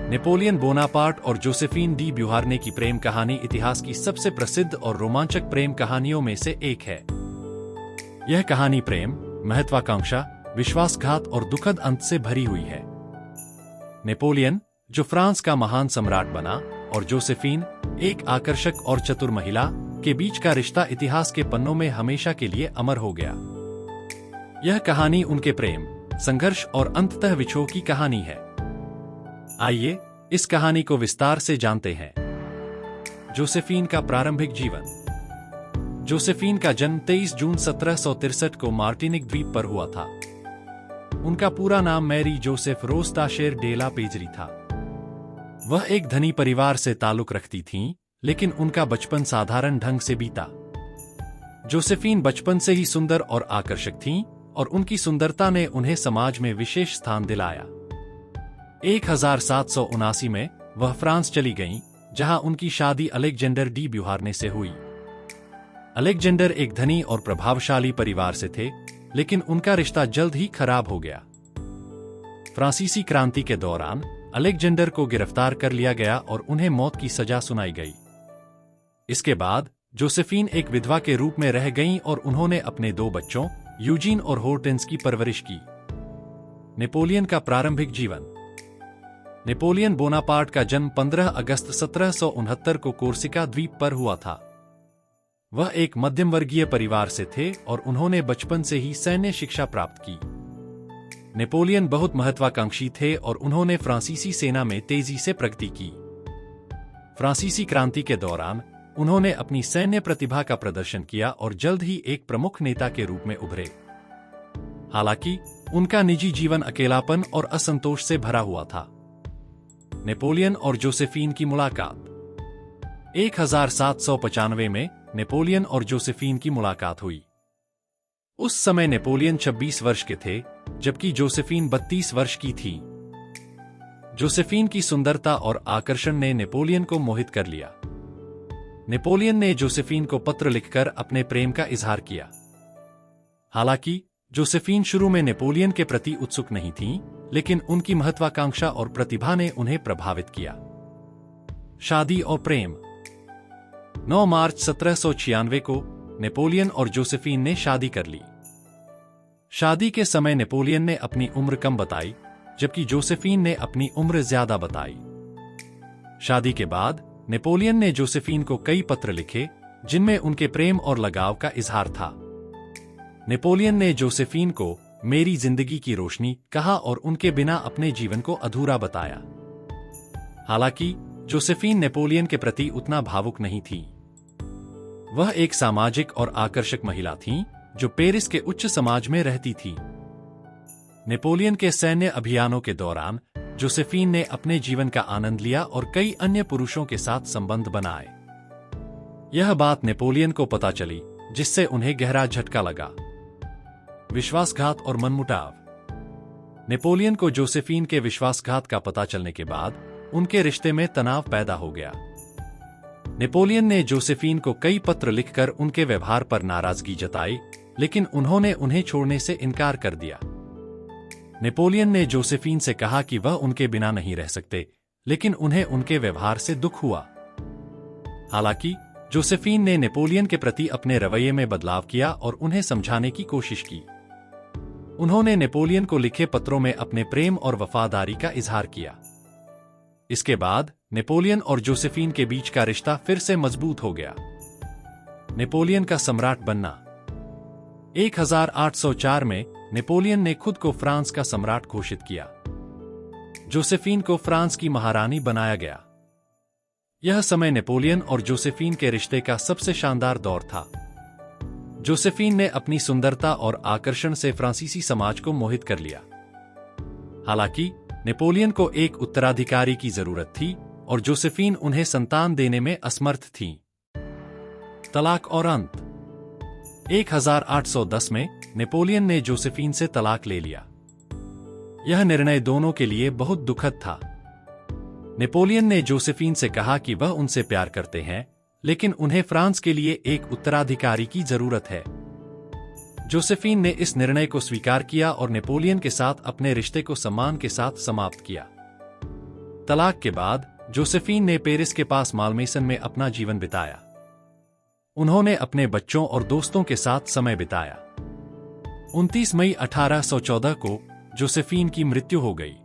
Napoleon Bonaparte और Josephine D ब्यूहार्ने की प्रेम कहानी इतिहास की सबसे प्रसिद्ध और रोमांचक प्रेम कहानियों में से एक है। यह कहानी प्रेम, महत्वाकांक्षा, विश्वासघात और दुखद अंत से भरी हुई है। नेपोलियन, जो फ्रांस का महान सम्राट बना, और जोसेफीन, एक आकर्षक और चतुर महिला, के बीच का रिश्ता इतिहास के पन्नों में हमेशा के लिए अमर हो गया। यह कहानी उनके प्रेम, संघर्ष और अंततः विछोह की कहानी है। आइए इस कहानी को विस्तार से जानते हैं। जोसेफीन का प्रारंभिक जीवन। जोसेफीन का जन्म 23 जून 1763 को मार्टिनिक द्वीप पर हुआ था। उनका पूरा नाम मैरी जोसेफ रोज ताशेर डे ला पेजरी था। वह एक धनी परिवार से ताल्लुक रखती थीं, लेकिन उनका बचपन साधारण ढंग से बीता। जोसेफीन बचपन से ही सुंदर और आकर्षक थीं, और उनकी सुंदरता ने उन्हें समाज में विशेष स्थान दिलाया। 1779 में वह फ्रांस चली गईं, जहां उनकी शादी अलेक्जेंडर डी ब्यूहार्ने से हुई। अलेक्जेंडर एक धनी और प्रभावशाली परिवार से थे, लेकिन उनका रिश्ता जल्द ही खराब हो गया। फ्रांसीसी क्रांति के दौरान अलेक्जेंडर को गिरफ्तार कर लिया गया और उन्हें मौत की सजा सुनाई गई। इसके बाद जोसेफीन एक विधवा के रूप में रह गईं और उन्होंने अपने 2 बच्चों, यूजीन और होर्टेंस की परवरिश की। नेपोलियन का प्रारंभिक जीवन। नेपोलियन बोनापार्ट का जन्म 15 अगस्त 1769 को कोर्सिका द्वीप पर हुआ था। वह एक मध्यम वर्गीय परिवार से थे और उन्होंने बचपन से ही सैन्य शिक्षा प्राप्त की। नेपोलियन बहुत महत्वाकांक्षी थे और उन्होंने फ्रांसीसी सेना में तेजी से प्रगति की। फ्रांसीसी क्रांति के दौरान उन्होंने अपनी सैन्य प्रतिभा का प्रदर्शन किया और जल्द ही एक प्रमुख नेता के रूप में उभरे। हालांकि उनका निजी जीवन अकेलापन और असंतोष से भरा हुआ था। नेपोलियन और जोसेफीन की मुलाकात। 1795 में नेपोलियन और जोसेफीन की मुलाकात हुई। उस समय नेपोलियन 26 वर्ष के थे, जबकि जोसेफीन 32 वर्ष की थी। जोसेफीन की सुंदरता और आकर्षण ने नेपोलियन को मोहित कर लिया। नेपोलियन ने जोसेफीन को पत्र लिखकर अपने प्रेम का इजहार किया। हालांकि जोसेफीन शुरू में नेपोलियन के प्रति उत्सुक नहीं थीं, लेकिन उनकी महत्वाकांक्षा और प्रतिभा ने उन्हें प्रभावित किया। शादी और प्रेम। 9 मार्च 1796 को नेपोलियन और जोसेफीन ने शादी कर ली। शादी के समय नेपोलियन ने अपनी उम्र कम बताई, जबकि जोसेफीन ने अपनी उम्र ज्यादा बताई। शादी के बाद नेपोलियन ने जोसेफीन को कई पत्र लिखे, जिनमें उनके प्रेम और लगाव का इजहार था। नेपोलियन ने जोसेफीन को मेरी जिंदगी की रोशनी कहा और उनके बिना अपने जीवन को अधूरा बताया। हालांकि जोसेफीन नेपोलियन के प्रति उतना भावुक नहीं थी। वह एक सामाजिक और आकर्षक महिला थीं, जो पेरिस के उच्च समाज में रहती थी। नेपोलियन के सैन्य अभियानों के दौरान जोसेफीन ने अपने जीवन का आनंद लिया और कई अन्य पुरुषों के साथ संबंध बनाए। यह बात नेपोलियन को पता चली, जिससे उन्हें गहरा झटका लगा। विश्वासघात और मनमुटाव। नेपोलियन को जोसेफीन के विश्वासघात का पता चलने के बाद उनके रिश्ते में तनाव पैदा हो गया। नेपोलियन ने जोसेफीन को कई पत्र लिखकर उनके व्यवहार पर नाराजगी जताई, लेकिन उन्होंने उन्हें छोड़ने से इनकार कर दिया। नेपोलियन ने जोसेफीन से कहा कि वह उनके बिना नहीं रह सकते, लेकिन उन्हें उनके व्यवहार से दुख हुआ। हालांकि जोसेफीन ने नेपोलियन के प्रति अपने रवैये में बदलाव किया और उन्हें समझाने की कोशिश की। उन्होंने नेपोलियन को लिखे पत्रों में अपने प्रेम और वफादारी का इजहार किया। इसके बाद नेपोलियन और जोसेफीन के बीच का रिश्ता फिर से मजबूत हो गया। नेपोलियन का सम्राट बनना। 1804 में नेपोलियन ने खुद को फ्रांस का सम्राट घोषित किया। जोसेफीन को फ्रांस की महारानी बनाया गया। यह समय नेपोलियन और जोसेफीन के रिश्ते का सबसे शानदार दौर था। जोसेफीन ने अपनी सुंदरता और आकर्षण से फ्रांसीसी समाज को मोहित कर लिया। हालांकि नेपोलियन को एक उत्तराधिकारी की जरूरत थी और जोसेफीन उन्हें संतान देने में असमर्थ थीं। तलाक और अंत। 1810 में नेपोलियन ने जोसेफीन से तलाक ले लिया। यह निर्णय दोनों के लिए बहुत दुखद था। नेपोलियन ने जोसेफीन से कहा कि वह उनसे प्यार करते हैं, लेकिन उन्हें फ्रांस के लिए एक उत्तराधिकारी की जरूरत है। जोसेफीन ने इस निर्णय को स्वीकार किया और नेपोलियन के साथ अपने रिश्ते को सम्मान के साथ समाप्त किया। तलाक के बाद जोसेफीन ने पेरिस के पास मालमेसन में अपना जीवन बिताया। उन्होंने अपने बच्चों और दोस्तों के साथ समय बिताया। 29 मई 1814 को जोसेफीन की मृत्यु हो गई।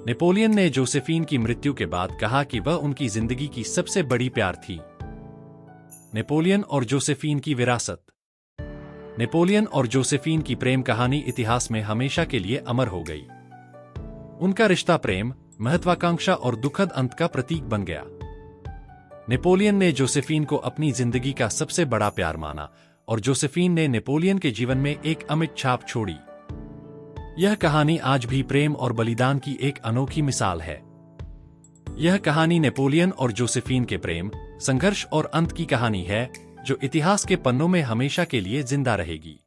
नेपोलियन ने जोसेफीन की मृत्यु के बाद कहा कि वह उनकी जिंदगी की सबसे बड़ी प्यार थी। नेपोलियन और जोसेफीन की विरासत। नेपोलियन और जोसेफीन की प्रेम कहानी इतिहास में हमेशा के लिए अमर हो गई। उनका रिश्ता प्रेम, महत्वाकांक्षा और दुखद अंत का प्रतीक बन गया। नेपोलियन ने जोसेफीन को अपनी जिंदगी का सबसे बड़ा प्यार माना और जोसेफीन ने नेपोलियन के जीवन में एक अमिट छाप छोड़ी। यह कहानी आज भी प्रेम और बलिदान की एक अनोखी मिसाल है। यह कहानी नेपोलियन और जोसेफीन के प्रेम, संघर्ष और अंत की कहानी है, जो इतिहास के पन्नों में हमेशा के लिए जिंदा रहेगी।